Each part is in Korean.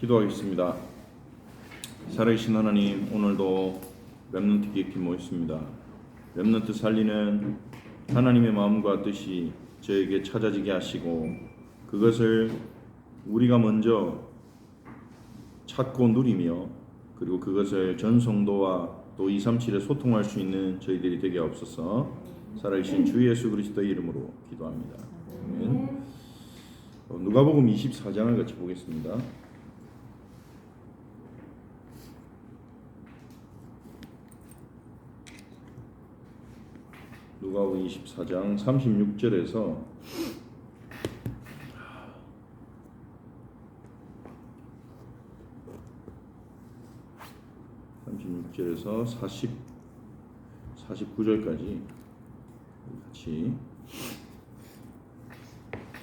기도하겠습니다. 살아계신 하나님, 오늘도 렘넌트 기획팀 모였습니다. 렘넌트 살리는 하나님의 마음과 뜻이 저에게 찾아지게 하시고, 그것을 우리가 먼저 찾고 누리며, 그리고 그것을 전 성도와 또 237에 소통할 수 있는 저희들이 되게 하옵소서. 살아계신 주 예수 그리스도의 이름으로 기도합니다. 아멘. 누가복음 24장을 같이 보겠습니다. 누가복음 24장 36절에서 49절까지 같이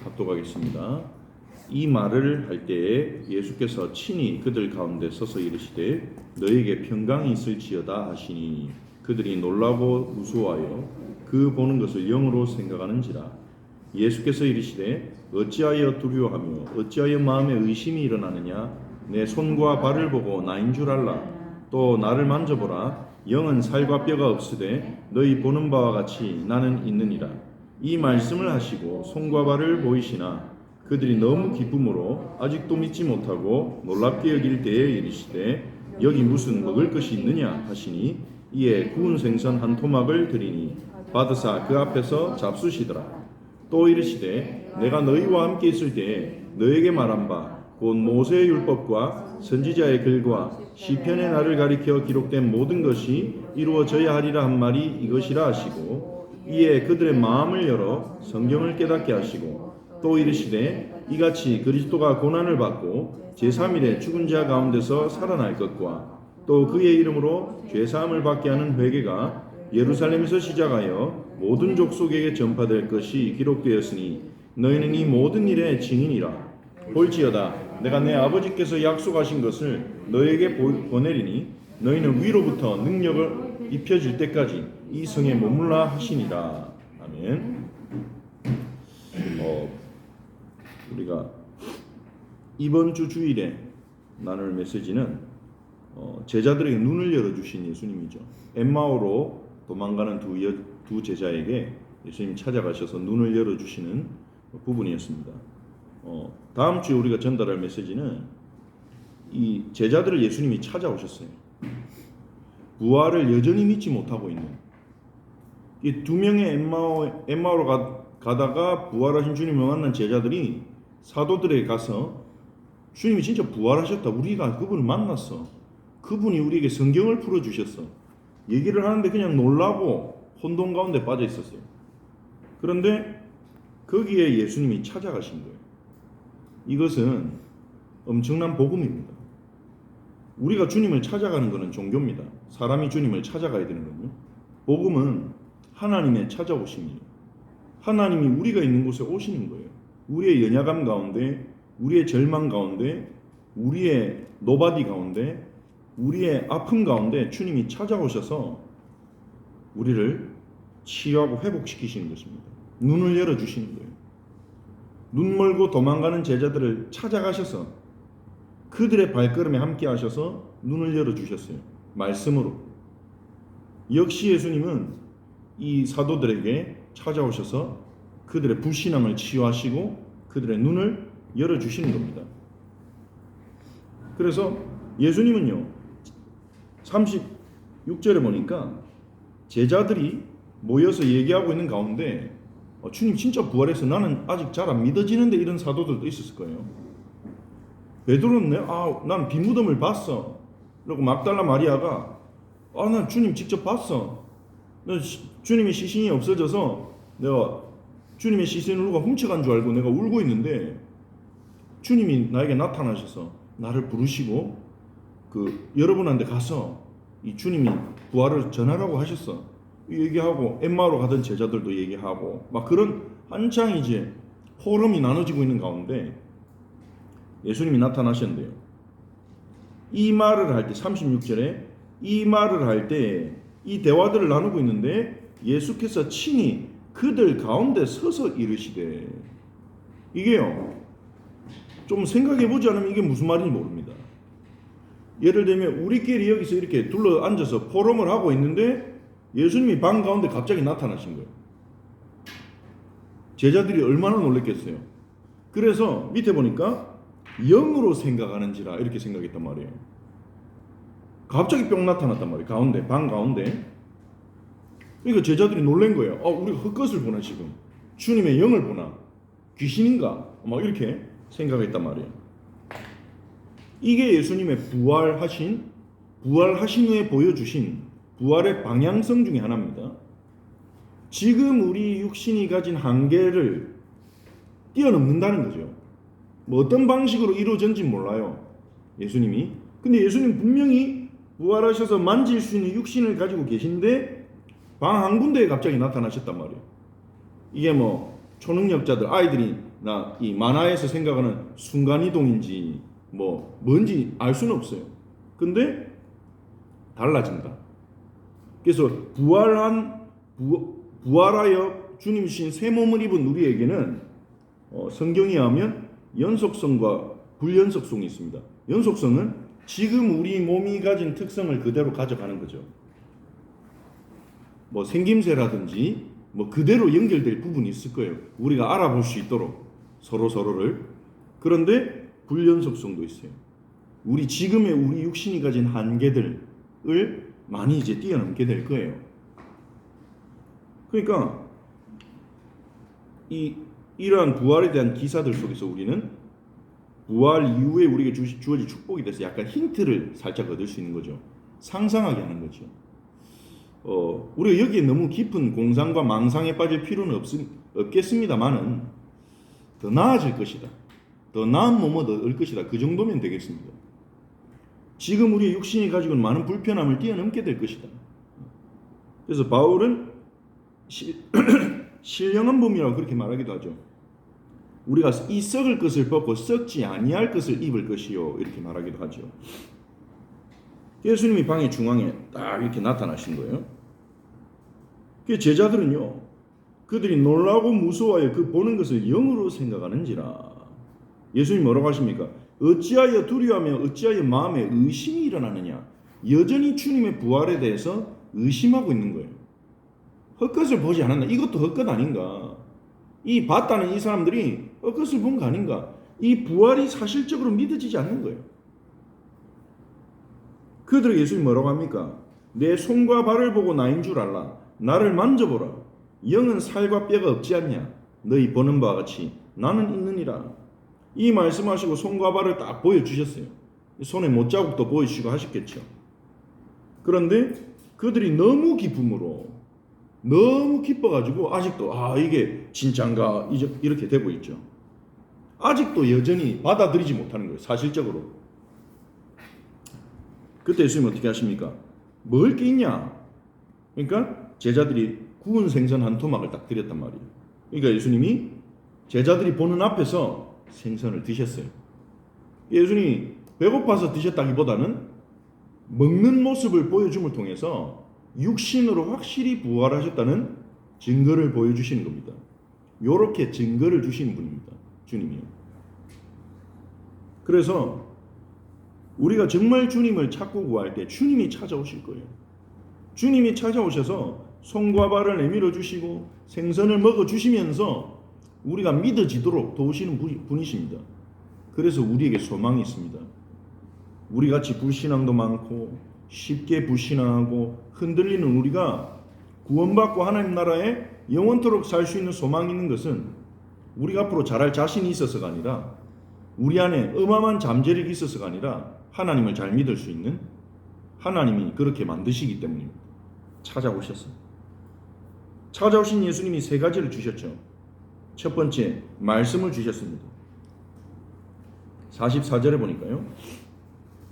합독하겠습니다. 이 말을 할 때에 예수께서 친히 그들 가운데 서서 이르시되 너에게 평강이 있을지어다 하시니 그들이 놀라고 무서워하여 그 보는 것을 영으로 생각하는지라. 예수께서 이르시되 어찌하여 두려워하며 어찌하여 마음에 의심이 일어나느냐. 내 손과 발을 보고 나인 줄 알라. 또 나를 만져보라. 영은 살과 뼈가 없으되 너희 보는 바와 같이 나는 있느니라. 이 말씀을 하시고 손과 발을 보이시나 그들이 너무 기쁨으로 아직도 믿지 못하고 놀랍게 여길 때에 이르시되 여기 무슨 먹을 것이 있느냐 하시니 이에 구운 생선 한 토막을 드리니 받으사 그 앞에서 잡수시더라. 또 이르시되 내가 너희와 함께 있을 때에 너에게 말한 바 곧 모세의 율법과 선지자의 글과 시편의 날을 가리켜 기록된 모든 것이 이루어져야 하리라 한 말이 이것이라 하시고 이에 그들의 마음을 열어 성경을 깨닫게 하시고 또 이르시되 이같이 그리스도가 고난을 받고 제3일에 죽은 자 가운데서 살아날 것과 또 그의 이름으로 죄사함을 받게 하는 회개가 예루살렘에서 시작하여 모든 족속에게 전파될 것이 기록되었으니 너희는 이 모든 일의 증인이라. 볼지어다 내가 내 아버지께서 약속하신 것을 너희에게 보내리니 너희는 위로부터 능력을 입혀질 때까지 이 성에 머물라 하시니라. 아멘. 우리가 이번 주 주일에 나눌 메시지는 제자들에게 눈을 열어주신 예수님이죠. 엠마오로 도망가는 두 제자에게 예수님이 찾아가셔서 눈을 열어주시는 부분이었습니다. 다음 주에 우리가 전달할 메시지는 이 제자들을 예수님이 찾아오셨어요. 부활을 여전히 믿지 못하고 있는 이 두 명의 엠마오로 가다가 부활하신 주님을 만난 제자들이 사도들에게 가서 주님이 진짜 부활하셨다. 우리가 그분을 만났어. 그분이 우리에게 성경을 풀어주셨어. 얘기를 하는데 그냥 놀라고 혼돈 가운데 빠져 있었어요. 그런데 거기에 예수님이 찾아가신 거예요. 이것은 엄청난 복음입니다. 우리가 주님을 찾아가는 것은 종교입니다. 사람이 주님을 찾아가야 되는 거예요. 복음은 하나님의 찾아오심이에요. 하나님이 우리가 있는 곳에 오시는 거예요. 우리의 연약함 가운데, 우리의 절망 가운데, 우리의 노바디 가운데, 우리의 아픔 가운데 주님이 찾아오셔서 우리를 치유하고 회복시키시는 것입니다. 눈을 열어주시는 거예요. 눈 멀고 도망가는 제자들을 찾아가셔서 그들의 발걸음에 함께 하셔서 눈을 열어주셨어요. 말씀으로. 역시 예수님은 이 사도들에게 찾아오셔서 그들의 불신앙을 치유하시고 그들의 눈을 열어주시는 겁니다. 그래서 예수님은요 36절에 보니까 제자들이 모여서 얘기하고 있는 가운데 주님 진짜 부활해서 나는 아직 잘 안 믿어지는데 이런 사도들도 있었을 거예요. 베드로는 난 빈 무덤을 봤어. 그리고 막달라 마리아가 난 주님 직접 봤어. 주님의 시신이 없어져서 내가 주님의 시신을 누가 훔쳐간 줄 알고 내가 울고 있는데 주님이 나에게 나타나셔서 나를 부르시고 여러분한테 가서 이 주님이 부활을 전하라고 하셨어. 얘기하고 엠마오로 가던 제자들도 얘기하고 막 그런 한창 이제 포럼이 나눠지고 있는 가운데 예수님이 나타나셨는데요. 이 말을 할 때 36절에 이 말을 할 때 이 대화들을 나누고 있는데 예수께서 친히 그들 가운데 서서 이르시되 이게요 좀 생각해보지 않으면 이게 무슨 말인지 모릅니다. 예를 들면 우리끼리 여기서 이렇게 둘러 앉아서 포럼을 하고 있는데 예수님이 방 가운데 갑자기 나타나신 거예요. 제자들이 얼마나 놀랬겠어요. 그래서 밑에 보니까 영으로 생각하는지라 이렇게 생각했단 말이에요. 갑자기 뿅 나타났단 말이에요. 가운데, 방 가운데. 그러니까 제자들이 놀란 거예요. 우리가 헛것을 보나 지금. 주님의 영을 보나. 귀신인가? 막 이렇게 생각했단 말이에요. 이게 예수님의 부활하신 후에 보여주신 부활의 방향성 중에 하나입니다. 지금 우리 육신이 가진 한계를 뛰어넘는다는 거죠. 뭐 어떤 방식으로 이루어졌는지 몰라요. 예수님이. 근데 예수님 분명히 부활하셔서 만질 수 있는 육신을 가지고 계신데 방 한 군데에 갑자기 나타나셨단 말이에요. 이게 뭐 초능력자들 아이들이 이 만화에서 생각하는 순간이동인지 뭔지 알 수는 없어요. 근데 달라진다. 그래서 부활하여 주님이신 새 몸을 입은 우리에게는 성경에 의하면 연속성과 불연속성이 있습니다. 연속성은 지금 우리 몸이 가진 특성을 그대로 가져가는 거죠. 생김새라든지 그대로 연결될 부분이 있을 거예요. 우리가 알아볼 수 있도록 서로를. 그런데 불연속성도 있어요. 지금의 우리 육신이 가진 한계들을 많이 이제 뛰어넘게 될 거예요. 그러니까 이러한 부활에 대한 기사들 속에서 우리는 부활 이후에 우리에게 주어질 축복에 대해서 약간 힌트를 살짝 얻을 수 있는 거죠. 상상하게 하는 거죠. 우리가 여기에 너무 깊은 공상과 망상에 빠질 필요는 없겠습니다만은 더 나아질 것이다. 더 나은 몸을 얻을 것이다. 그 정도면 되겠습니다. 지금 우리의 육신이 가지고 있는 많은 불편함을 뛰어넘게 될 것이다. 그래서 바울은 신령한 몸이라고 그렇게 말하기도 하죠. 우리가 이 썩을 것을 벗고 썩지 아니할 것을 입을 것이요 이렇게 말하기도 하죠. 예수님이 방의 중앙에 딱 이렇게 나타나신 거예요. 그 제자들은요, 그들이 놀라고 무서워하여 그 보는 것을 영으로 생각하는지라. 예수님이 뭐라고 하십니까? 어찌하여 두려워하며 어찌하여 마음에 의심이 일어나느냐. 여전히 주님의 부활에 대해서 의심하고 있는 거예요. 헛것을 보지 않았나? 이것도 헛것 아닌가? 봤다는 이 사람들이 헛것을 본 거 아닌가? 이 부활이 사실적으로 믿어지지 않는 거예요. 그들에게 예수님이 뭐라고 합니까? 내 손과 발을 보고 나인 줄 알라. 나를 만져보라. 영은 살과 뼈가 없지 않냐? 너희 보는 바와 같이 나는 있느니라. 이 말씀하시고 손과 발을 딱 보여주셨어요. 손에 못자국도 보여주시고 하셨겠죠. 그런데 그들이 너무 기쁨으로 너무 기뻐가지고 아직도 이게 진짠가 이렇게 되고 있죠. 아직도 여전히 받아들이지 못하는 거예요. 사실적으로. 그때 예수님은 어떻게 하십니까? 먹을 게 있냐? 그러니까 제자들이 구운 생선 한 토막을 딱 드렸단 말이에요. 그러니까 예수님이 제자들이 보는 앞에서 생선을 드셨어요. 예수님이 배고파서 드셨다기보다는 먹는 모습을 보여줌을 통해서 육신으로 확실히 부활하셨다는 증거를 보여주시는 겁니다. 요렇게 증거를 주시는 분입니다. 주님이요. 그래서 우리가 정말 주님을 찾고 구할 때 주님이 찾아오실 거예요. 주님이 찾아오셔서 손과 발을 내밀어 주시고 생선을 먹어 주시면서 우리가 믿어지도록 도우시는 분이십니다. 그래서 우리에게 소망이 있습니다. 우리같이 불신앙도 많고 쉽게 불신앙하고 흔들리는 우리가 구원받고 하나님 나라에 영원토록 살 수 있는 소망이 있는 것은 우리가 앞으로 잘할 자신이 있어서가 아니라 우리 안에 어마어마한 잠재력이 있어서가 아니라 하나님을 잘 믿을 수 있는 하나님이 그렇게 만드시기 때문입니다. 찾아오셨어요. 찾아오신 예수님이 세 가지를 주셨죠. 첫 번째, 말씀을 주셨습니다. 44절에 보니까요.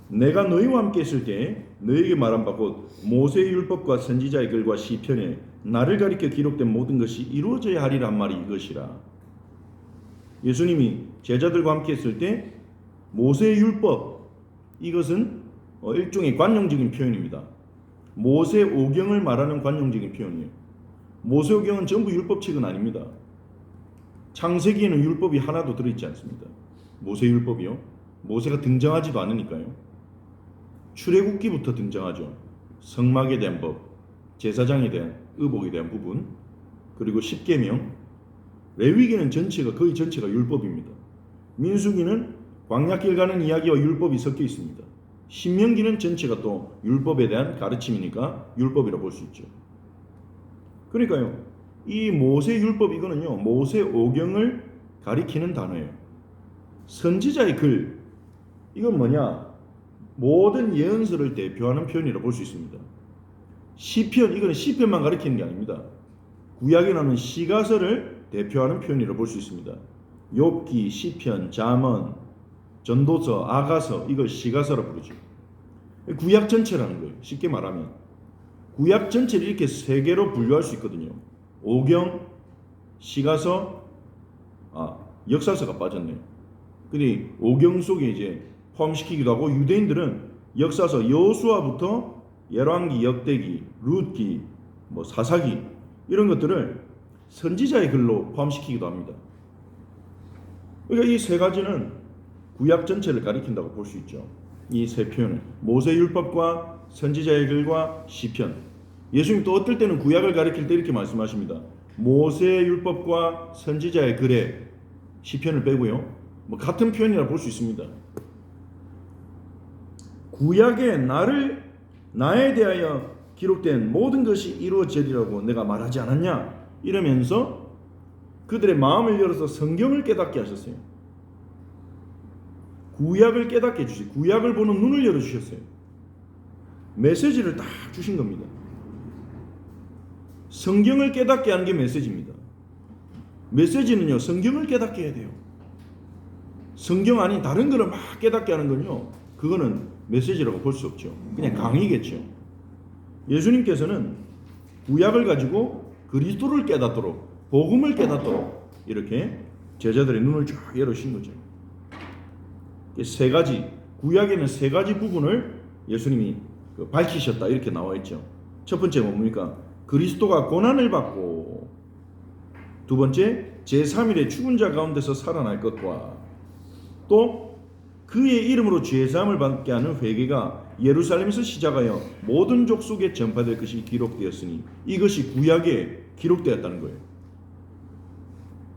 내가 너희와 함께 있을 때 너희에게 말한 바 곧 모세의 율법과 선지자의 글과 시편에 나를 가리켜 기록된 모든 것이 이루어져야 하리라 한 말이 이것이라. 예수님이 제자들과 함께 있을 때 모세의 율법, 이것은 일종의 관용적인 표현입니다. 모세 오경을 말하는 관용적인 표현이에요. 모세 오경은 전부 율법책은 아닙니다. 창세기에는 율법이 하나도 들어있지 않습니다. 모세율법이요. 모세가 등장하지도 않으니까요. 출애굽기부터 등장하죠. 성막에 대한 법, 제사장에 대한 의복에 대한 부분, 그리고 십계명, 레위기는 거의 전체가 율법입니다. 민수기는 광야길 가는 이야기와 율법이 섞여 있습니다. 신명기는 전체가 또 율법에 대한 가르침이니까 율법이라고 볼 수 있죠. 그러니까요, 이 모세 율법 이거는요, 모세 오경을 가리키는 단어예요. 선지자의 글, 이건 뭐냐? 모든 예언서를 대표하는 표현이라고 볼 수 있습니다. 시편, 이거는 시편만 가리키는 게 아닙니다. 구약에 나오는 시가서를 대표하는 표현이라고 볼 수 있습니다. 욥기, 시편, 잠언, 전도서, 아가서, 이걸 시가서라고 부르죠. 구약 전체라는 거예요. 쉽게 말하면 구약 전체를 이렇게 세 개로 분류할 수 있거든요. 오경, 시가서, 역사서가 빠졌네요. 근데 오경 속에 이제 포함시키기도 하고, 유대인들은 역사서 여호수아부터 열왕기, 역대기, 룻기, 사사기 이런 것들을 선지자의 글로 포함시키기도 합니다. 그러니까 이 세 가지는 구약 전체를 가리킨다고 볼 수 있죠. 이 세 표현은 모세율법과 선지자의 글과 시편. 예수님 또 어떨 때는 구약을 가리킬 때 이렇게 말씀하십니다. 모세율법과 선지자의 글에 시편을 빼고요. 같은 표현이라 볼 수 있습니다. 구약에 나에 대하여 기록된 모든 것이 이루어지리라고 내가 말하지 않았냐? 이러면서 그들의 마음을 열어서 성경을 깨닫게 하셨어요. 구약을 깨닫게 해주시, 구약을 보는 눈을 열어주셨어요. 메시지를 딱 주신 겁니다. 성경을 깨닫게 하는 게 메시지입니다. 메시지는요, 성경을 깨닫게 해야 돼요. 성경 아닌 다른 거를 막 깨닫게 하는 건요, 그거는 메시지라고 볼 수 없죠. 그냥 강의겠죠. 예수님께서는 구약을 가지고 그리스도를 깨닫도록, 복음을 깨닫도록 이렇게 제자들의 눈을 쫙 열어주신 거죠. 세 가지, 구약에는 세 가지 부분을 예수님이 밝히셨다 이렇게 나와 있죠. 첫 번째 뭡니까? 그리스도가 고난을 받고, 두 번째 제3일에 죽은 자 가운데서 살아날 것과, 또 그의 이름으로 죄사함을 받게 하는 회개가 예루살렘에서 시작하여 모든 족속에 전파될 것이 기록되었으니, 이것이 구약에 기록되었다는 거예요.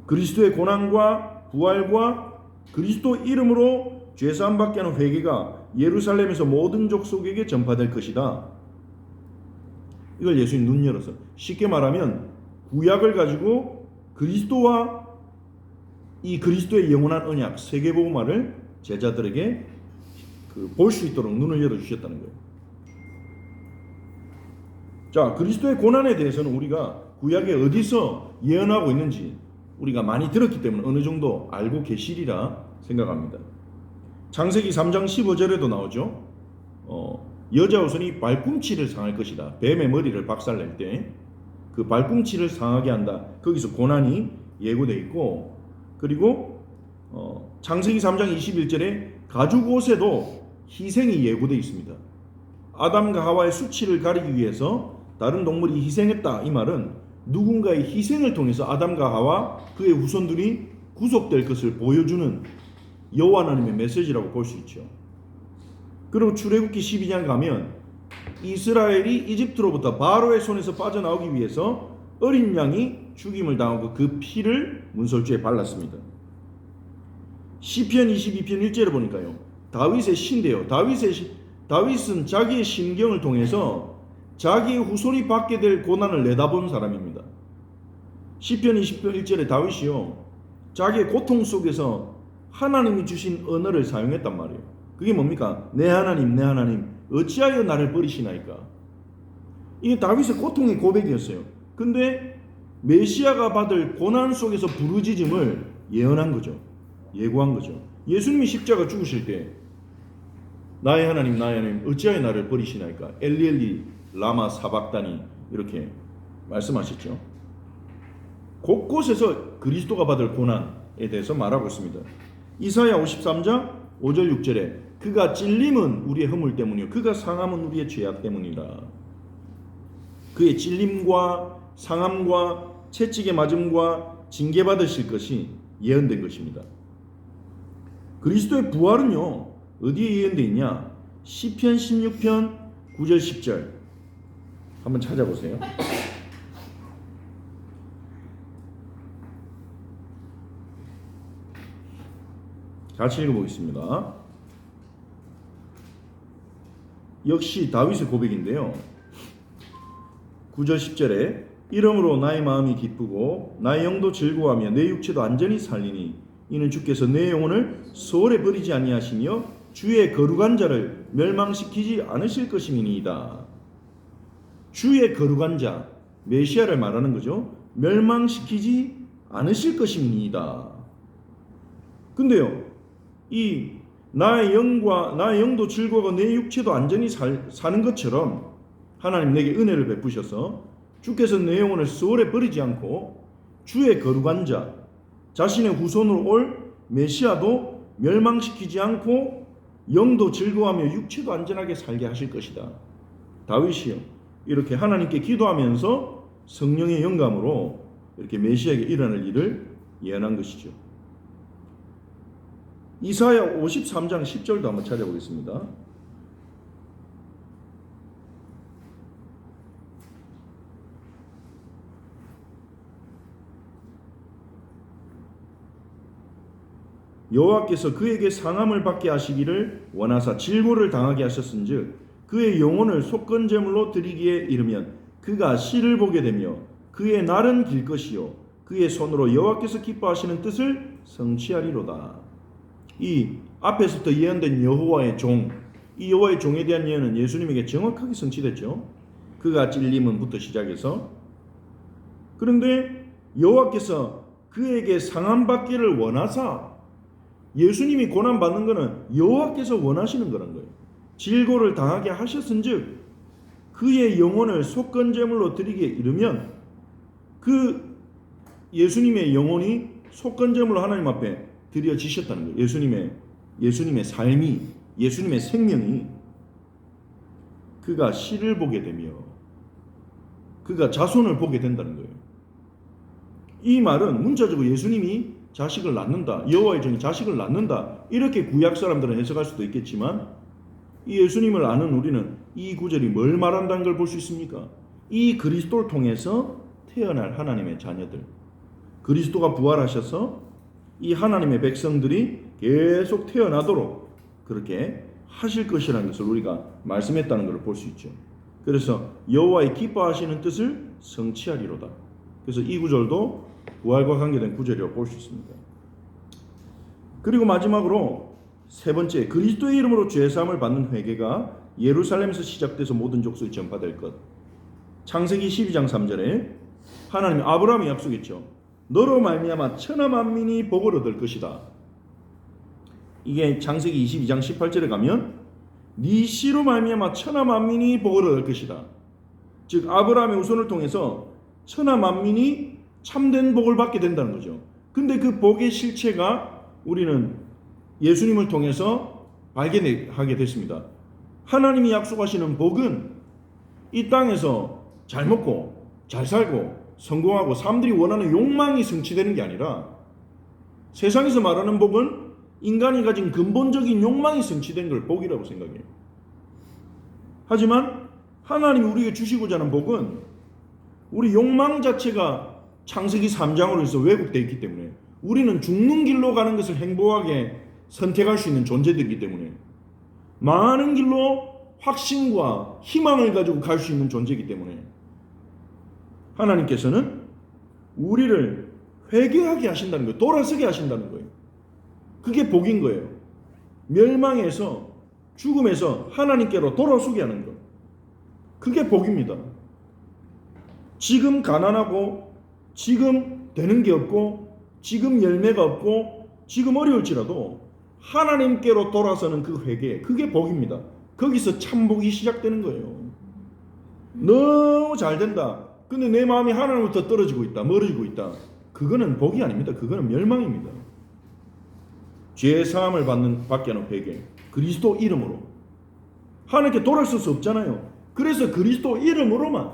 그리스도의 고난과 부활과 그리스도 이름으로 죄사함 받게 하는 회개가 예루살렘에서 모든 족속에게 전파될 것이다. 이걸 예수님 눈 열어서, 쉽게 말하면 구약을 가지고 그리스도와 이 그리스도의 영원한 언약, 세계복음화를 제자들에게 볼 수 있도록 눈을 열어주셨다는 거예요. 자, 그리스도의 고난에 대해서는 우리가 구약에 어디서 예언하고 있는지 우리가 많이 들었기 때문에 어느 정도 알고 계시리라 생각합니다. 창세기 3장 15절에도 나오죠. 여자 후손이 발꿈치를 상할 것이다. 뱀의 머리를 박살낼 때 그 발꿈치를 상하게 한다. 거기서 고난이 예고되어 있고, 그리고 창세기 3장 21절에 가죽 옷에도 희생이 예고되어 있습니다. 아담과 하와의 수치를 가리기 위해서 다른 동물이 희생했다. 이 말은 누군가의 희생을 통해서 아담과 하와 그의 후손들이 구속될 것을 보여주는 여호와 하나님의 메시지라고 볼 수 있죠. 그리고 출애굽기 12장 가면 이스라엘이 이집트로부터 바로의 손에서 빠져나오기 위해서 어린 양이 죽임을 당하고 그 피를 문설주에 발랐습니다. 시편 22편 1절에 보니까요, 다윗의 시인데요, 다윗은 자기의 심경을 통해서 자기의 후손이 받게 될 고난을 내다본 사람입니다. 시편 20편 1절에 다윗이요, 자기의 고통 속에서 하나님이 주신 언어를 사용했단 말이에요. 그게 뭡니까? 내 하나님 어찌하여 나를 버리시나이까? 이게 다윗의 고통의 고백이었어요. 근데 메시아가 받을 고난 속에서 부르짖음을 예언한 거죠. 예고한 거죠. 예수님이 십자가 죽으실 때 나의 하나님 어찌하여 나를 버리시나이까? 엘리 라마 사박다니 이렇게 말씀하셨죠. 곳곳에서 그리스도가 받을 고난에 대해서 말하고 있습니다. 이사야 53장 5절 6절에 그가 찔림은 우리의 허물 때문이요 그가 상함은 우리의 죄악 때문이라. 그의 찔림과 상함과 채찍에 맞음과 징계받으실 것이 예언된 것입니다. 그리스도의 부활은요 어디에 예언되어 있냐? 시편 16편 9절 10절 한번 찾아보세요. 같이 읽어보겠습니다. 역시 다윗의 고백인데요. 9절 10절에 이러므로 나의 마음이 기쁘고 나의 영도 즐거워하며 내 육체도 안전히 살리니 이는 주께서 내 영혼을 소홀히 버리지 아니하시며 주의 거룩한 자를 멸망시키지 않으실 것임이니이다. 주의 거룩한 자, 메시아를 말하는 거죠. 멸망시키지 않으실 것임이니이다. 근데요, 이 나의 영도 즐거워하고 내 육체도 안전히 사는 것처럼 하나님 내게 은혜를 베푸셔서 주께서 내 영혼을 소홀히 버리지 않고 주의 거룩한 자, 자신의 후손으로 올 메시아도 멸망시키지 않고 영도 즐거워하며 육체도 안전하게 살게 하실 것이다. 다윗이요, 이렇게 하나님께 기도하면서 성령의 영감으로 이렇게 메시아에게 일어날 일을 예언한 것이죠. 이사야 53장 10절도 한번 찾아보겠습니다. 여호와께서 그에게 상함을 받게 하시기를 원하사 질고를 당하게 하셨은즉 그의 영혼을 속건제물로 드리기에 이르면 그가 시를 보게 되며 그의 날은 길 것이요 그의 손으로 여호와께서 기뻐하시는 뜻을 성취하리로다. 이 앞에서부터 예언된 여호와의 종, 이 여호와의 종에 대한 예언은 예수님에게 정확하게 성취됐죠. 그가 찔림은부터 시작해서. 그런데 여호와께서 그에게 상함 받기를 원하사, 예수님이 고난 받는 것은 여호와께서 원하시는 거란 거예요. 질고를 당하게 하셨은즉 그의 영혼을 속건제물로 드리기에 이르면 그 예수님의 영혼이 속건제물로 하나님 앞에 드려지셨다는 거예요. 예수님의 삶이, 예수님의 생명이 그가 시를 보게 되며 그가 자손을 보게 된다는 거예요. 이 말은 문자적으로 예수님이 자식을 낳는다, 여호와의 종이 자식을 낳는다, 이렇게 구약 사람들은 해석할 수도 있겠지만 이 예수님을 아는 우리는 이 구절이 뭘 말한다는 걸 볼 수 있습니까? 이 그리스도를 통해서 태어날 하나님의 자녀들, 그리스도가 부활하셔서 이 하나님의 백성들이 계속 태어나도록 그렇게 하실 것이라는 것을 우리가 말씀했다는 것을 볼 수 있죠. 그래서 여호와의 기뻐하시는 뜻을 성취하리로다. 그래서 이 구절도 부활과 관계된 구절이라고 볼 수 있습니다. 그리고 마지막으로 세 번째, 그리스도의 이름으로 죄사함을 받는 회개가 예루살렘에서 시작돼서 모든 족속에 전파될 것. 창세기 12장 3절에 하나님이 아브라함이 약속했죠. 너로 말미암아 천하 만민이 복을 얻을 것이다. 이게 창세기 22장 18절에 가면 네 씨로 말미암아 천하 만민이 복을 얻을 것이다. 즉 아브라함의 후손을 통해서 천하 만민이 참된 복을 받게 된다는 거죠. 근데 그 복의 실체가 우리는 예수님을 통해서 발견하게 됐습니다. 하나님이 약속하시는 복은 이 땅에서 잘 먹고 잘 살고 성공하고 사람들이 원하는 욕망이 성취되는 게 아니라, 세상에서 말하는 복은 인간이 가진 근본적인 욕망이 성취된 걸 복이라고 생각해요. 하지만 하나님이 우리에게 주시고자 하는 복은 우리 욕망 자체가 창세기 3장으로 해서 왜곡되어 있기 때문에 우리는 죽는 길로 가는 것을 행복하게 선택할 수 있는 존재들이기 때문에 많은 길로 확신과 희망을 가지고 갈 수 있는 존재이기 때문에 하나님께서는 우리를 회개하게 하신다는 거예요. 돌아서게 하신다는 거예요. 그게 복인 거예요. 멸망에서, 죽음에서 하나님께로 돌아서게 하는 것. 그게 복입니다. 지금 가난하고 지금 되는 게 없고 지금 열매가 없고 지금 어려울지라도 하나님께로 돌아서는 그 회개, 그게 복입니다. 거기서 참복이 시작되는 거예요. 너무 잘 된다. 근데 내 마음이 하나님부터 떨어지고 있다, 멀어지고 있다. 그거는 복이 아닙니다. 그거는 멸망입니다. 죄 사함을 받게 하는 회개, 그리스도 이름으로. 하나님께 돌아설 수 없잖아요. 그래서 그리스도 이름으로만,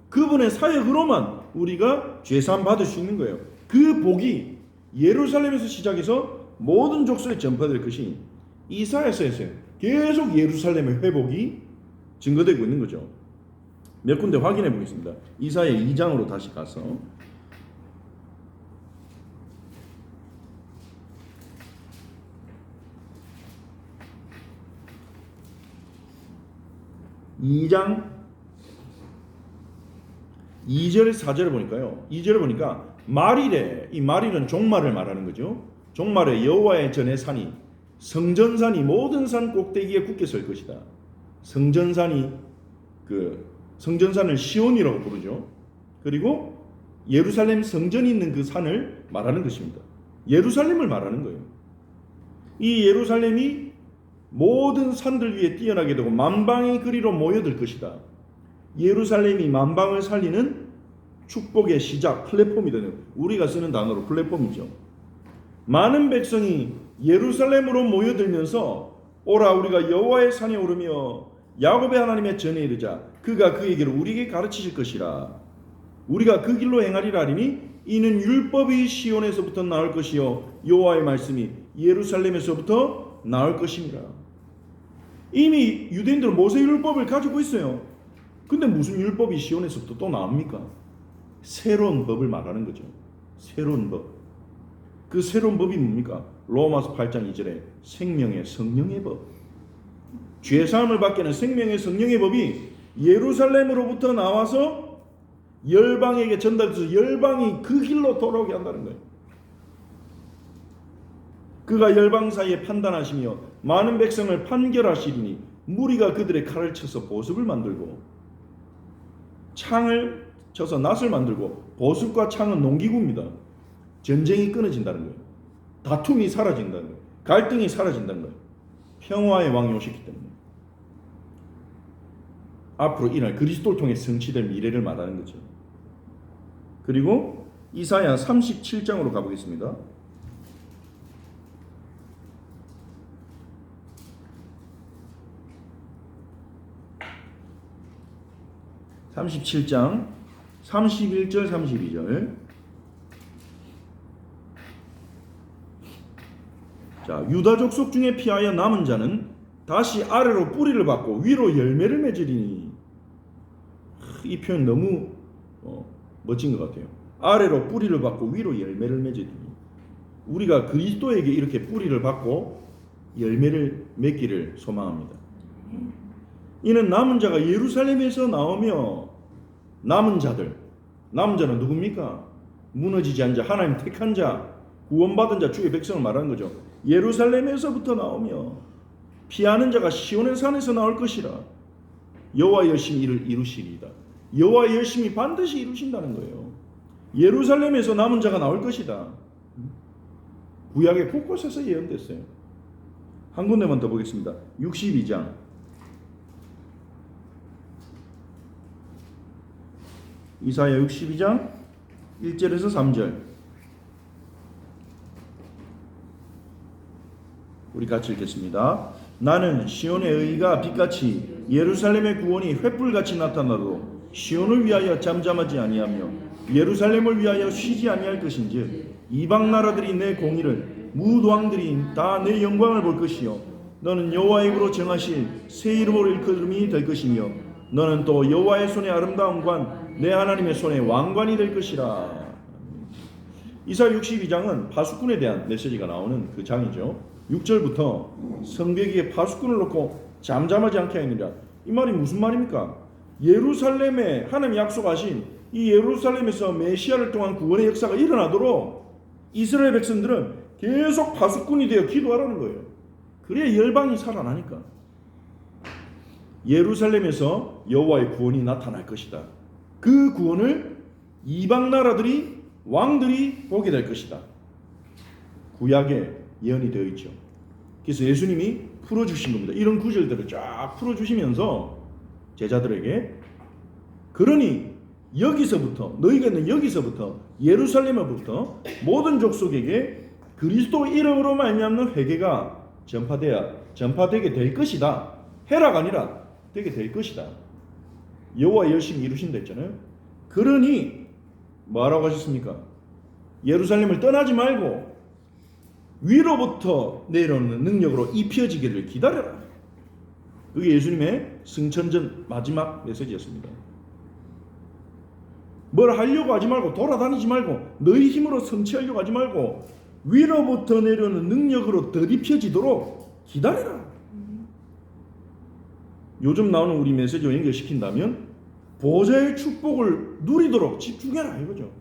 그분의 사역으로만 우리가 죄 사함 받을 수 있는 거예요. 그 복이 예루살렘에서 시작해서 모든 족속에 전파될 것이 이사야서에서 계속 예루살렘의 회복이 증거되고 있는 거죠. 몇 군데 확인해 보겠습니다. 이사야 2장으로 다시 가서 2장 2절 4절을 보니까요. 2절을 보니까 말일에, 이 말일은 종말을 말하는 거죠. 종말에 여호와의 전의 산이 성전산이 모든 산 꼭대기에 굳게 설 것이다. 성전산이 성전산을 시온이라고 부르죠. 그리고 예루살렘 성전이 있는 그 산을 말하는 것입니다. 예루살렘을 말하는 거예요. 이 예루살렘이 모든 산들 위에 뛰어나게 되고 만방의 그리로 모여들 것이다. 예루살렘이 만방을 살리는 축복의 시작, 플랫폼이 되는, 우리가 쓰는 단어로 플랫폼이죠. 많은 백성이 예루살렘으로 모여들면서 오라 우리가 여호와의 산에 오르며 야곱의 하나님의 전에 이르자 그가 그에게로 우리에게 가르치실 것이라. 우리가 그 길로 행하리라 하리니 이는 율법이 시온에서부터 나올 것이요 여호와의 말씀이 예루살렘에서부터 나올 것입니다. 이미 유대인들은 모세 율법을 가지고 있어요. 근데 무슨 율법이 시온에서부터 또 나옵니까? 새로운 법을 말하는 거죠. 새로운 법. 그 새로운 법이 뭡니까? 로마서 8장 2절에 생명의 성령의 법. 죄사함을 받게 하는 생명의 성령의 법이 예루살렘으로부터 나와서 열방에게 전달돼서 열방이 그 길로 돌아오게 한다는 거예요. 그가 열방 사이에 판단하시며 많은 백성을 판결하시리니 무리가 그들의 칼을 쳐서 보습을 만들고 창을 쳐서 낫을 만들고, 보습과 창은 농기구입니다. 전쟁이 끊어진다는 거예요. 다툼이 사라진다는 거예요. 갈등이 사라진다는 거예요. 평화의 왕이 오셨기 때문에 앞으로 일어날 그리스도를 통해 성취될 미래를 말하는 거죠. 그리고 이사야 37장으로 가보겠습니다. (37장) 31절 32절. 자, 유다 족속 중에 피하여 남은 자는 다시 아래로 뿌리를 받고 위로 열매를 맺으리니. 이 표현 너무 멋진 것 같아요. 아래로 뿌리를 받고 위로 열매를 맺으리니. 우리가 그리스도에게 이렇게 뿌리를 받고 열매를 맺기를 소망합니다. 이는 남은 자가 예루살렘에서 나오며, 남은 자들, 남은 자는 누굽니까? 무너지지 않은 자, 하나님 택한 자, 구원받은 자, 주의 백성을 말하는 거죠. 예루살렘에서부터 나오며 피하는 자가 시온의 산에서 나올 것이라. 여호와의 열심히 이를 이루시리이다. 여호와의 열심히 반드시 이루신다는 거예요. 예루살렘에서 남은 자가 나올 것이다. 구약의 곳곳에서 예언됐어요. 한 군데만 더 보겠습니다. 62장. 이사야 62장 1절에서 3절. 우리 같이 읽겠습니다. 나는 시온의 의가 빛같이 예루살렘의 구원이 횃불같이 나타나도 시온을 위하여 잠잠하지 아니하며 예루살렘을 위하여 쉬지 아니할 것인즉 이방 나라들이 내 공의를, 무왕들이 다 내 영광을 볼 것이요 너는 여호와의 입으로 정하실 새 이름으로 일컬음이 될 것이며 너는 또 여호와의 손에 아름다운 관, 내 하나님의 손에 왕관이 될 것이라. 이사야 62장은 파수꾼에 대한 메시지가 나오는 그 장이죠. 6절부터 성벽에 파수꾼을 놓고 잠잠하지 않게 하느니라. 이 말이 무슨 말입니까? 예루살렘에 하나님이 약속하신 이 예루살렘에서 메시아를 통한 구원의 역사가 일어나도록 이스라엘 백성들은 계속 파수꾼이 되어 기도하라는 거예요. 그래야 열방이 살아나니까. 예루살렘에서 여호와의 구원이 나타날 것이다. 그 구원을 이방 나라들이, 왕들이 보게 될 것이다. 구약에 예언이 되어 있죠. 그래서 예수님이 풀어주신 겁니다. 이런 구절들을 쫙 풀어주시면서 제자들에게, 그러니 여기서부터, 너희가 있는 여기서부터, 예루살렘으로부터 모든 족속에게 그리스도 이름으로 말미암는 회개가 전파되게 될 것이다. 해라가 아니라 되게 될 것이다. 여호와 열심히 이루신다 했잖아요. 그러니 뭐라고 하셨습니까? 예루살렘을 떠나지 말고 위로부터 내려오는 능력으로 입혀지기를 기다려라. 그게 예수님의 승천전 마지막 메시지였습니다. 뭘 하려고 하지 말고, 돌아다니지 말고, 너희 힘으로 성취하려고 하지 말고, 위로부터 내려오는 능력으로 덧입혀지도록 기다려라. 요즘 나오는 우리 메시지와 연결시킨다면 보좌의 축복을 누리도록 집중해라 이거죠.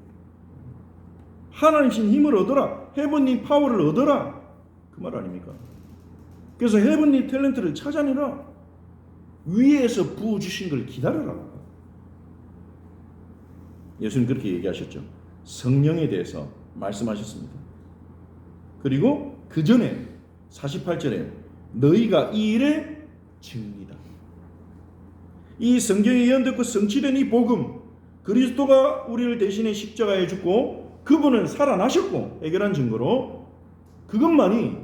하나님신 힘을 얻어라. 헤븐리 파워를 얻어라. 그 말 아닙니까? 그래서 헤븐리 탤런트를 찾아내라. 위에서 부어주신 걸 기다려라. 예수님 그렇게 얘기하셨죠. 성령에 대해서 말씀하셨습니다. 그리고 그 전에 48절에 너희가 이 일의 증인이다. 이 성경에 예언되고 성취된 이 복음, 그리스도가 우리를 대신해 십자가에 죽고 그분은 살아나셨고 해결한 증거로 그것만이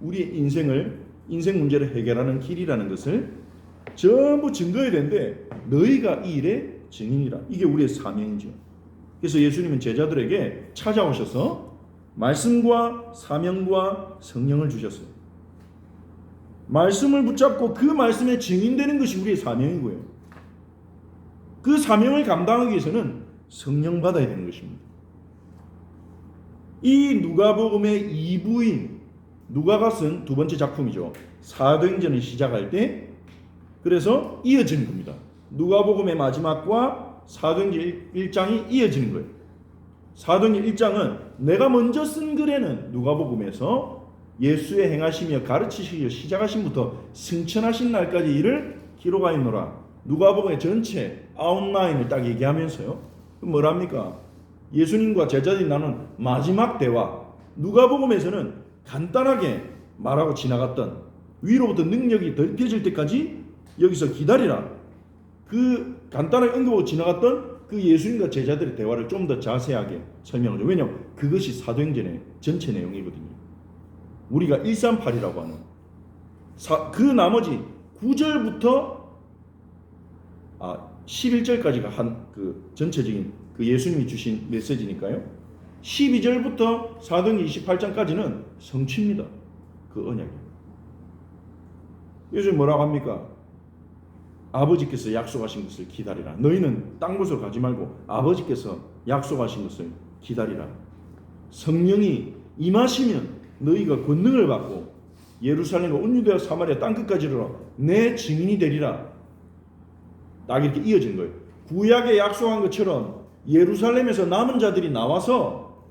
우리의 인생 문제를 해결하는 길이라는 것을 전부 증거해야 되는데 너희가 이 일의 증인이라. 이게 우리의 사명이죠. 그래서 예수님은 제자들에게 찾아오셔서 말씀과 사명과 성령을 주셨어요. 말씀을 붙잡고 그 말씀에 증인되는 것이 우리의 사명이고요. 그 사명을 감당하기 위해서는 성령 받아야 되는 것입니다. 이 누가복음의 2부인 누가가 쓴 두 번째 작품이죠. 사도행전을 시작할 때 그래서 이어지는 겁니다. 누가복음의 마지막과 사도행전 1장이 이어지는 거예요. 사도행전 1장은 내가 먼저 쓴 글에는 누가복음에서 예수의 행하시며 가르치시기 시작하신부터 승천하신 날까지 일을 기록하였노라. 누가복음의 전체 아웃라인을 딱 얘기하면서요. 뭐랍니까? 예수님과 제자들이 나눈 마지막 대화. 누가복음에서는 간단하게 말하고 지나갔던 위로부터 능력이 덧입혀질 때까지 여기서 기다리라. 그 간단하게 언급하고 지나갔던 그 예수님과 제자들의 대화를 좀 더 자세하게 설명하죠. 왜냐하면 그것이 사도행전의 전체 내용이거든요. 우리가 138이라고 하는 그 나머지 9절부터 11절까지가 한 그 전체적인 그 예수님이 주신 메시지니까요. 12절부터 사도행전 28장까지는 성취입니다. 그 언약이. 요즘 뭐라고 합니까? 아버지께서 약속하신 것을 기다리라. 너희는 딴 곳으로 가지 말고 아버지께서 약속하신 것을 기다리라. 성령이 임하시면 너희가 권능을 받고 예루살렘과 온 유대와 사마리아 땅끝까지 이르러 내 증인이 되리라. 딱 이렇게 이어진 거예요. 구약에 약속한 것처럼 예루살렘에서 남은 자들이 나와서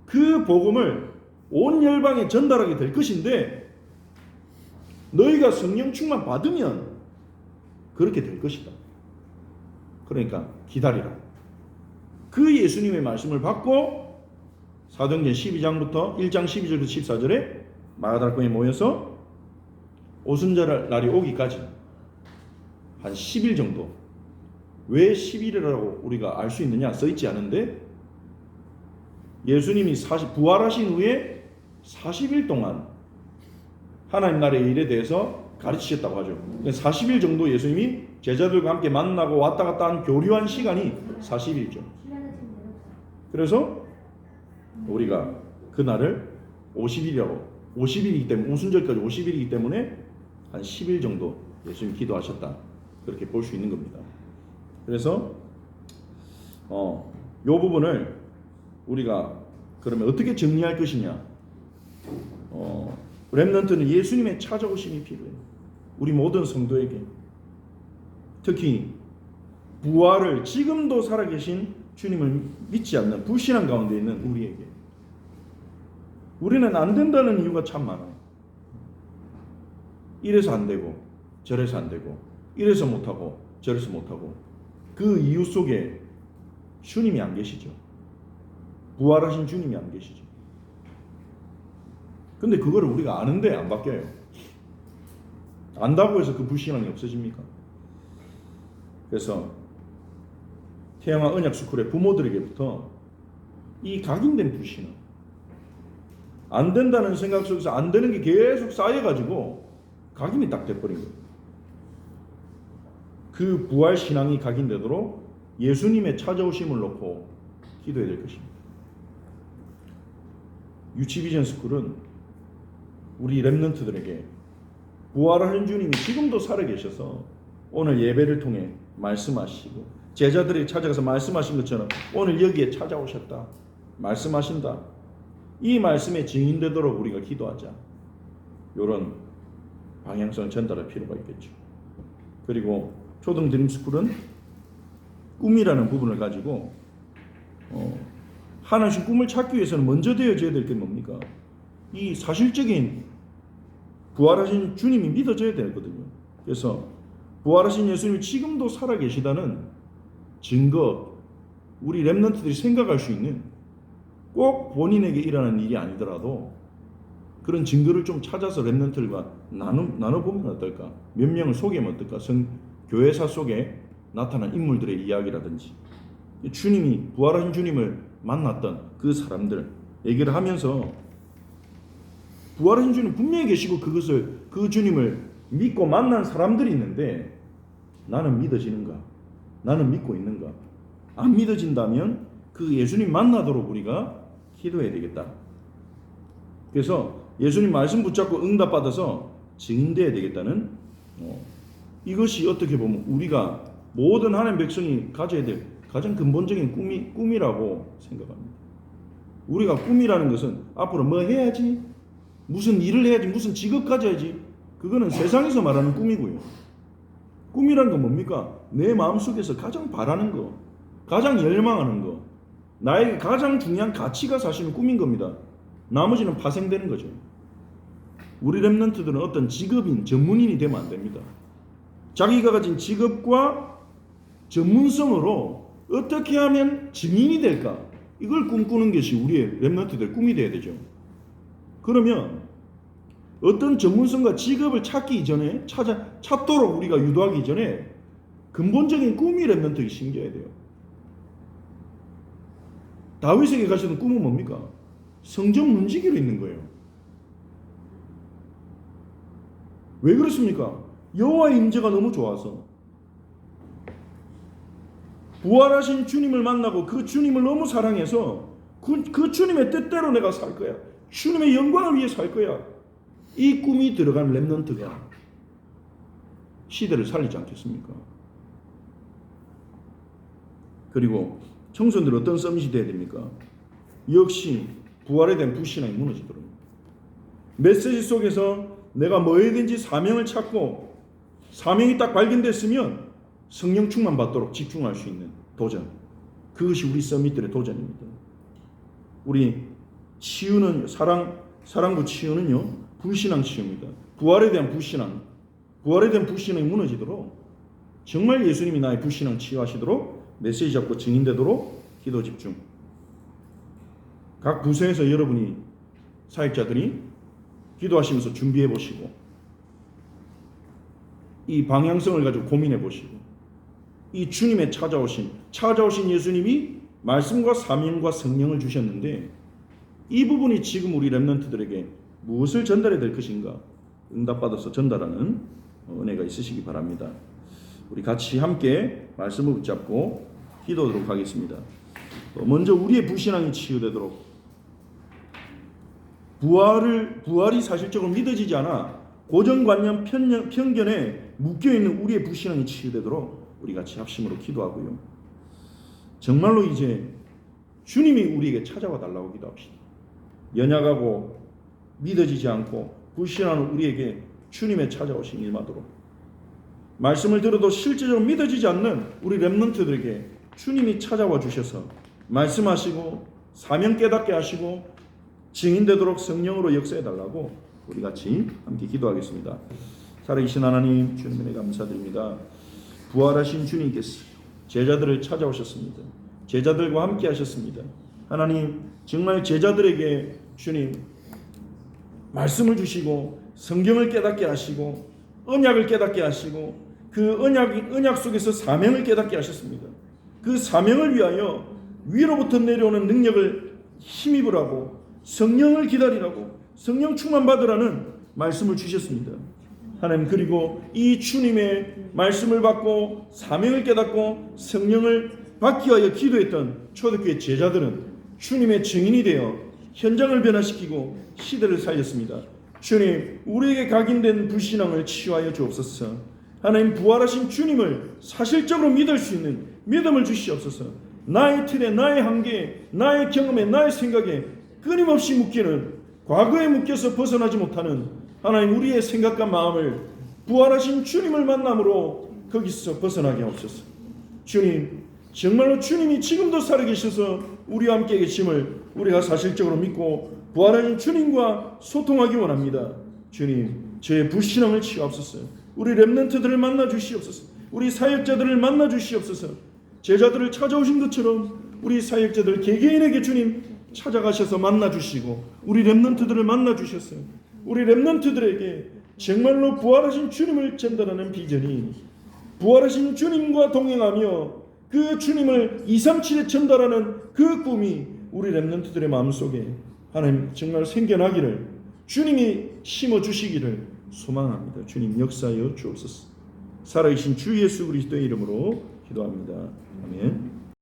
그 복음을 온 열방에 전달하게 될 것인데 너희가 성령 충만 받으면 그렇게 될 것이다. 그러니까 기다리라. 그 예수님의 말씀을 받고 사도행전 12장부터 1장 12절부터 14절에 마가다락방에 모여서 오순절 날이 오기까지 한 10일 정도. 왜 10일이라고 우리가 알 수 있느냐 써있지 않은데 예수님이 부활하신 후에 40일 동안 하나님 나라의 일에 대해서 가르치셨다고 하죠. 40일 정도 예수님이 제자들과 함께 만나고 왔다 갔다 한 교류한 시간이 40일이죠. 그래서 우리가 그날을 50일이기 때문에 오순절까지 50일이기 때문에 한 10일 정도 예수님이 기도하셨다. 그렇게 볼 수 있는 겁니다. 그래서 요 부분을 우리가 그러면 어떻게 정리할 것이냐? 렘넌트는 예수님의 찾아오심이 필요해요. 우리 모든 성도에게 특히 부활을 지금도 살아계신 주님을 믿지 않는 불신앙 가운데 있는 우리에게 우리는 안 된다는 이유가 참 많아요. 이래서 안 되고 저래서 안 되고 이래서 못하고 저래서 못하고 그 이유 속에 주님이 안 계시죠. 부활하신 주님이 안 계시죠. 근데 그거를 우리가 아는데 안 바뀌어요. 안다고 해서 그 불신앙이 없어집니까? 그래서 태영아 언약스쿨의 부모들에게부터 이 각인된 불신앙, 안 된다는 생각 속에서 안 되는 게 계속 쌓여가지고 각인이 딱 돼버린 거예요. 그 부활 신앙이 각인되도록 예수님의 찾아오심을 놓고 기도해야 될 것입니다. 유치비전 스쿨은 우리 렘넌트들에게 부활하는 주님이 지금도 살아계셔서 오늘 예배를 통해 말씀하시고 제자들이 찾아가서 말씀하신 것처럼 오늘 여기에 찾아오셨다 말씀하신다, 이 말씀에 증인되도록 우리가 기도하자. 이런 방향성을 전달할 필요가 있겠죠. 그리고 초등 드림스쿨은 꿈이라는 부분을 가지고 하나씩 꿈을 찾기 위해서는 먼저 되어져야 될 게 뭡니까? 이 사실적인 부활하신 주님이 믿어져야 되거든요. 그래서 부활하신 예수님이 지금도 살아계시다는 증거, 우리 렘넌트들이 생각할 수 있는, 꼭 본인에게 일어나는 일이 아니더라도 그런 증거를 좀 찾아서 렘넌트들과 나눠보면 어떨까? 몇 명을 소개하면 어떨까? 교회사 속에 나타난 인물들의 이야기라든지 주님이, 부활하신 주님을 만났던 그 사람들 얘기를 하면서 부활하신 주님 분명히 계시고 그 주님을 믿고 만난 사람들이 있는데 나는 믿어지는가? 나는 믿고 있는가? 안 믿어진다면 그 예수님 만나도록 우리가 기도해야 되겠다. 그래서 예수님 말씀 붙잡고 응답받아서 증인돼야 되겠다는 이것이 어떻게 보면 우리가 모든 하나님 백성이 가져야 될 가장 근본적인 꿈이라고 생각합니다. 우리가 꿈이라는 것은 앞으로 뭐 해야지, 무슨 일을 해야지, 무슨 직업 가져야지, 그거는 세상에서 말하는 꿈이고요. 꿈이란 건 뭡니까? 내 마음속에서 가장 바라는 거, 가장 열망하는 거, 나에게 가장 중요한 가치가 사실은 꿈인 겁니다. 나머지는 파생되는 거죠. 우리 렘넌트들은 어떤 직업인, 전문인이 되면 안 됩니다. 자기가 가진 직업과 전문성으로 어떻게 하면 증인이 될까? 이걸 꿈꾸는 것이 우리의 렘넌트들 꿈이 돼야 되죠. 그러면 어떤 전문성과 직업을 찾기 이전에 찾도록 우리가 유도하기 전에 근본적인 꿈이 렘넌트에게 심겨야 돼요. 다윗에게 가시던 꿈은 뭡니까? 성전 문지기로 있는 거예요. 왜 그렇습니까? 여호와의 임재가 너무 좋아서, 부활하신 주님을 만나고 그 주님을 너무 사랑해서 그 주님의 뜻대로 내가 살 거야. 주님의 영광을 위해 살 거야. 이 꿈이 들어간 렘넌트가 시대를 살리지 않겠습니까? 그리고 청소년들 어떤 서밋이 돼야 됩니까? 역시 부활에 대한 불신앙이 무너지도록, 메시지 속에서 내가 뭐든지 사명을 찾고 사명이 딱 발견됐으면 성령 충만 받도록 집중할 수 있는 도전, 그것이 우리 서밋들의 도전입니다. 우리 치유는 사랑부 치유는요 불신앙 치유입니다. 부활에 대한 불신앙이 무너지도록 정말 예수님이 나의 불신앙 치유하시도록 메시지 잡고 증인되도록 기도 집중. 각 부서에서 여러분이 사역자들이 기도하시면서 준비해 보시고 이 방향성을 가지고 고민해 보시고, 이 주님의 찾아오신 예수님이 말씀과 사명과 성령을 주셨는데 이 부분이 지금 우리 렘넌트들에게 무엇을 전달해야 될 것인가, 응답받아서 전달하는 은혜가 있으시기 바랍니다. 우리 같이 함께 말씀을 붙잡고 기도하도록 하겠습니다. 먼저 우리의 불신앙이 치유되도록, 부활이 사실적으로 믿어지지 않아 고정관념 편견에 묶여있는 우리의 불신앙이 치유되도록 우리 같이 합심으로 기도하고요. 정말로 이제 주님이 우리에게 찾아와 달라고 기도합시다. 연약하고 믿어지지 않고 불신하는 우리에게 주님의 찾아오신 임하도록, 말씀을 들어도 실제적으로 믿어지지 않는 우리 렘넌트들에게 주님이 찾아와 주셔서 말씀하시고 사명 깨닫게 하시고 증인되도록 성령으로 역사해 달라고 우리 같이 함께 기도하겠습니다. 살아계신 하나님, 주님께 감사드립니다. 부활하신 주님께서 제자들을 찾아오셨습니다. 제자들과 함께 하셨습니다. 하나님, 정말 제자들에게 주님 말씀을 주시고 성경을 깨닫게 하시고 언약을 깨닫게 하시고 그 언약 속에서 사명을 깨닫게 하셨습니다. 그 사명을 위하여 위로부터 내려오는 능력을 힘입으라고, 성령을 기다리라고, 성령 충만 받으라는 말씀을 주셨습니다. 하나님, 그리고 이 주님의 말씀을 받고 사명을 깨닫고 성령을 받기 위하여 기도했던 초대교회 제자들은 주님의 증인이 되어 현장을 변화시키고 시대를 살렸습니다. 주님, 우리에게 각인된 불신앙을 치유하여 주옵소서. 하나님, 부활하신 주님을 사실적으로 믿을 수 있는 믿음을 주시옵소서. 나의 틀에, 나의 한계에, 나의 경험에, 나의 생각에 끊임없이 묶이는, 과거에 묶여서 벗어나지 못하는 하나님, 우리의 생각과 마음을 부활하신 주님을 만남으로 거기서 벗어나게 하옵소서. 주님, 정말로 주님이 지금도 살아계셔서 우리와 함께 계심을 우리가 사실적으로 믿고 부활하신 주님과 소통하기 원합니다. 주님, 저의 불신앙을 치유하옵소서. 우리 렘넌트들을 만나 주시옵소서. 우리 사역자들을 만나 주시옵소서. 제자들을 찾아오신 것처럼 우리 사역자들 개개인에게 주님 찾아가셔서 만나 주시고 우리 렘넌트들을 만나 주셨어요. 우리 렘넌트들에게 정말로 부활하신 주님을 전달하는 비전이, 부활하신 주님과 동행하며 그 주님을 237에 전달하는 그 꿈이 우리 렘넌트들의 마음속에 하나님 정말 생겨나기를 주님이 심어주시기를 소망합니다. 주님 역사하여 주옵소서. 살아계신 주 예수 그리스도의 이름으로 기도합니다. 아멘.